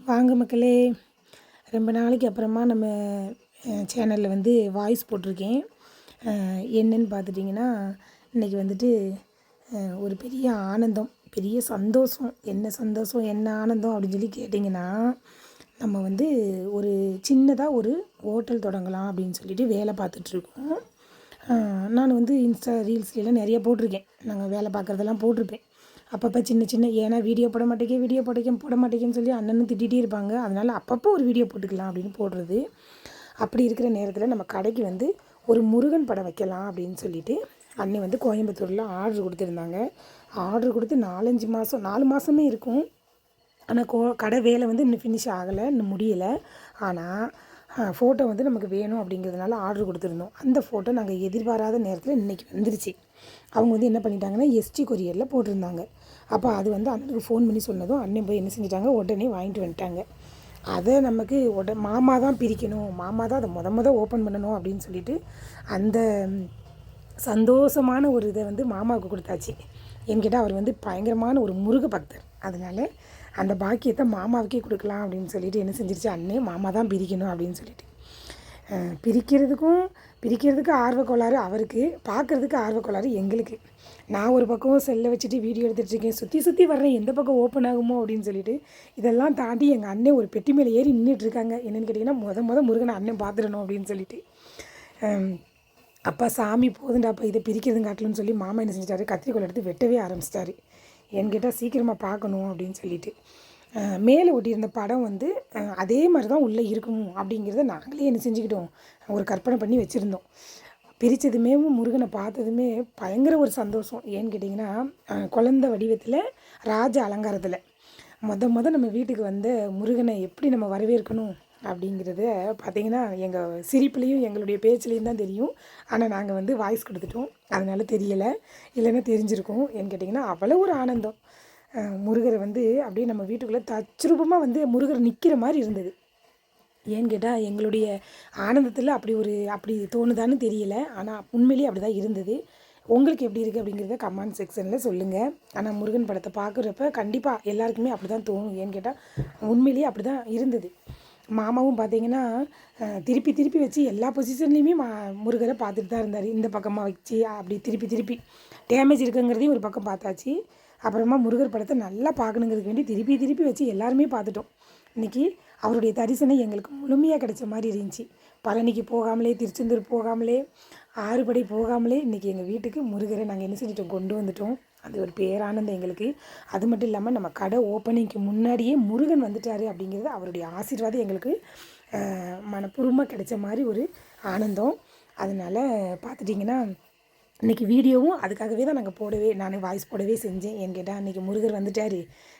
வாங்க மக்களே, ரொம்ப நாளைக்கு அப்புறமா நம்ம சேனலில் வந்து வாய்ஸ் போட்டிருக்கேன். என்னன்னு பார்த்துட்டிங்கன்னா, இன்றைக்கி வந்துட்டு ஒரு பெரிய ஆனந்தம், பெரிய சந்தோஷம். என்ன சந்தோஷம், என்ன ஆனந்தம் அப்படின்னு சொல்லி கேட்டிங்கன்னா, நம்ம வந்து ஒரு சின்னதாக ஒரு ஹோட்டல் தொடங்கலாம் அப்படின்னு சொல்லிட்டு வேலை பார்த்துட்ருக்கோம். நான் வந்து இன்ஸ்டா ரீல்ஸ்லாம் நிறைய போட்டிருக்கேன். நாங்கள் வேலை பார்க்குறதெல்லாம் போட்டிருப்பேன். அப்பப்போ சின்ன சின்ன ஏன்னா வீடியோ போட மாட்டேங்கன்னு சொல்லி அண்ணனும் திட்டிகிட்டே இருப்பாங்க. அதனால் அப்பப்போ ஒரு வீடியோ போட்டுக்கலாம் அப்படின்னு போடுறது. அப்படி இருக்கிற நேரத்தில் நம்ம கடைக்கு வந்து ஒரு முருகன் படம் வைக்கலாம் அப்படின்னு சொல்லிட்டு அண்ணன் வந்து கோயம்புத்தூரில் ஆர்டர் கொடுத்துருந்தாங்க. ஆர்டர் கொடுத்து 4 மாதமே இருக்கும். ஆனால் கடை வேலை வந்து இன்னும் ஃபினிஷ் ஆகலை, இன்னும் முடியலை. ஆனால் ஃபோட்டோ வந்து நமக்கு வேணும் அப்படிங்கிறதுனால ஆர்டர் கொடுத்துருந்தோம். அந்த ஃபோட்டோ நாங்கள் எதிர்பாராத நேரத்தில் இன்றைக்கி வந்துருச்சு. அவங்க வந்து என்ன பண்ணிட்டாங்கன்னா எஸ்டி கொரியரில் போட்டிருந்தாங்க. அப்போ அது வந்து அண்ணனுக்கு ஃபோன் பண்ணி சொன்னதும் அண்ணன் போய் என்ன செஞ்சிட்டாங்க, உடனே வாங்கிட்டு வந்துட்டாங்க. அதை நமக்கு மாமா தான் பிரிக்கணும், மாமா தான் அதை முத ஓப்பன் பண்ணணும் அப்படின்னு சொல்லிட்டு அந்த சந்தோஷமான ஒரு இதை வந்து மாமாவுக்கு கொடுத்தாச்சு. என்கிட்ட அவர் வந்து பயங்கரமான ஒரு முருக பக்தர். அதனால் அந்த பாக்கியத்தை மாமாவுக்கே கொடுக்கலாம் அப்படின்னு சொல்லிட்டு என்ன செஞ்சிருச்சு, அண்ணே மாமா தான் பிரிக்கணும் அப்படின்னு சொல்லிட்டு பிரிக்கிறதுக்கு ஆர்வக்கோளாறு அவருக்கு, பார்க்குறதுக்கு ஆர்வக்கோளாறு எங்களுக்கு. நான் ஒரு பக்கம் செல்லை வச்சுட்டு வீடியோ எடுத்துகிட்ருக்கேன், சுற்றி வர்றேன் எந்த பக்கம் ஓப்பன் ஆகுமோ அப்படின்னு சொல்லிட்டு. இதெல்லாம் தாண்டி எங்கள் அண்ணன் ஒரு பெட்டி மேலே ஏறி நின்றுட்டுருக்காங்க. என்னென்னு கேட்டிங்கன்னா முருகனை அண்ணன் பார்த்துடணும் அப்படின்னு சொல்லிட்டு. அப்பா சாமி போதுண்டாப்பா இதை பிரிக்கிறதும் காட்டலும்னு சொல்லி மாமா என்ன செஞ்சிட்டாரு, கத்திரிக்கோள் எடுத்து வெட்டவே ஆரம்பிச்சிட்டாரு. என்கிட்ட சீக்கிரமாக பார்க்கணும் அப்படின்னு சொல்லிட்டு. மேலே ஒட்டியிருந்த படம் வந்து அதே மாதிரி தான் உள்ளே இருக்கும் அப்படிங்கிறத நாங்களே என்ன செஞ்சுக்கிட்டோம், ஒரு கற்பனை பண்ணி வச்சுருந்தோம். பிரித்ததுமே முருகனை பார்த்ததுமே பயங்கர ஒரு சந்தோஷம். ஏன்னு கேட்டிங்கன்னா, குழந்த வடிவத்தில் ராஜ அலங்காரத்தில் மொத நம்ம வீட்டுக்கு வந்த முருகனை எப்படி நம்ம வரவேற்கணும் அப்படிங்கிறத பார்த்திங்கன்னா எங்கள் சிரிப்புலேயும் எங்களுடைய பேச்சுலேயும் தான் தெரியும். ஆனால் நாங்கள் வந்து வாய்ஸ் கொடுத்துட்டோம், அதனால் தெரியலை, இல்லைன்னா தெரிஞ்சிருக்கும். ஏன்னு கேட்டிங்கன்னா அவ்வளோ ஒரு ஆனந்தம். முருகரை வந்து அப்படியே நம்ம வீட்டுக்குள்ளே தத்ரூபமாக வந்து முருகர் நிற்கிற மாதிரி இருந்தது. ஏன்னு கேட்டால் எங்களுடைய ஆனந்தத்தில் அப்படி தோணுதான்னு தெரியல. ஆனால் உண்மையிலேயே அப்படி தான் இருந்தது. உங்களுக்கு எப்படி இருக்குது அப்படிங்கிறத கமெண்ட் செக்ஷனில் சொல்லுங்கள். ஆனால் முருகன் படத்தை பார்க்குறப்ப கண்டிப்பாக எல்லாருக்குமே அப்படி தான் தோணும். ஏன்னு கேட்டால் உண்மையிலேயே அப்படி தான் இருந்தது. மாமாவும் பார்த்திங்கன்னா திருப்பி வச்சு எல்லா பொசிஷன்லேயுமே முருகரை பார்த்துட்டு தான் இருந்தார். இந்த பக்கமாக வச்சு அப்படி திருப்பி டேமேஜ் இருக்குங்கிறதையும் ஒரு பக்கம் பார்த்தாச்சு. அப்புறமா முருகர் படத்தை நல்லா பார்க்கணுங்கிறதுக்கு வேண்டி திருப்பி வச்சு எல்லாருமே பார்த்துட்டோம். இன்றைக்கி அவருடைய தரிசனம் எங்களுக்கு முழுமையாக கிடைச்ச மாதிரி இருந்துச்சு. பழனிக்கு போகாமலே, திருச்செந்தூர் போகாமலே, ஆறுபடை போகாமலே இன்றைக்கி எங்கள் வீட்டுக்கு முருகரை நாங்கள் என்ன செஞ்சிட்டோம், கொண்டு வந்துட்டோம். அது ஒரு பேரானந்தம் எங்களுக்கு. அது மட்டும் இல்லாமல் நம்ம கடை ஓப்பனிங்க்கு முன்னாடியே முருகன் வந்துட்டார் அப்படிங்கிறது அவருடைய ஆசீர்வாதம் எங்களுக்கு மனப்பூர்வமாக கிடைச்ச மாதிரி ஒரு ஆனந்தம். அதனால் பார்த்துட்டிங்கன்னா இன்றைக்கி வீடியோவும் அதுக்காகவே தான் நான் வாய்ஸ் போடவே செஞ்சேன். ஏன்னு கேட்டால் அன்றைக்கி முருகர் வந்துட்டார்,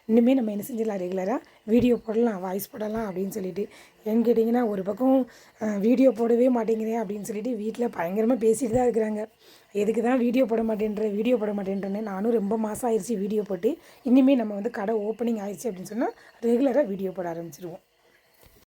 இன்னுமே நம்ம என்ன செஞ்சிடலாம், ரெகுலராக வீடியோ போடலாம், வாய்ஸ் போடலாம் அப்படின்னு சொல்லிட்டு. ஏன்னு கேட்டிங்கன்னா ஒரு பக்கம் வீடியோ போடவே மாட்டேங்கிறேன் அப்படின்னு சொல்லிட்டு வீட்டில் பயங்கரமாக பேசிட்டு தான் இருக்கிறாங்க. எதுக்கு தான் வீடியோ போட மாட்டேன்றேன்னு. நானும் ரொம்ப மாதம் ஆயிடுச்சு வீடியோ போட்டு. இனிமேல் நம்ம வந்து கடை ஓப்பனிங் ஆயிடுச்சு அப்படின்னு சொன்னால் ரெகுலராக வீடியோ போட ஆரம்பிச்சிடுவோம்.